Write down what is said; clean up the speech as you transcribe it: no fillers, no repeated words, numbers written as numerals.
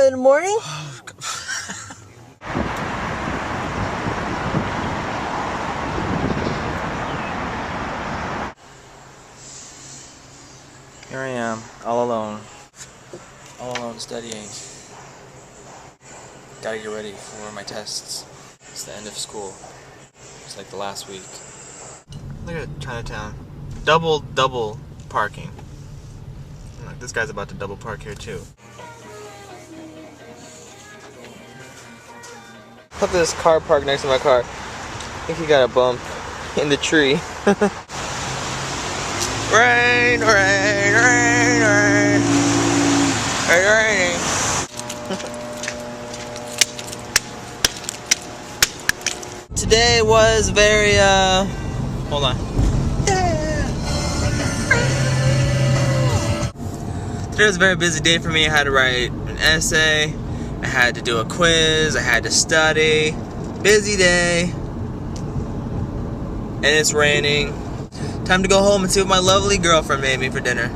Good morning. Here I am, all alone studying. Gotta get ready for my tests. It's the end of school. It's like the last week. Look at Chinatown. Double parking. Look, this guy's about to double park here too. Look at this car parked next to my car. I think he got a bump in the tree. Rain, rain, rain, rain. It's raining. Today was very, hold on. Today was a very busy day for me. I had to write an essay. I had to do a quiz. I had to study. Busy day. And it's raining. Time to go home and see what my lovely girlfriend made me for dinner.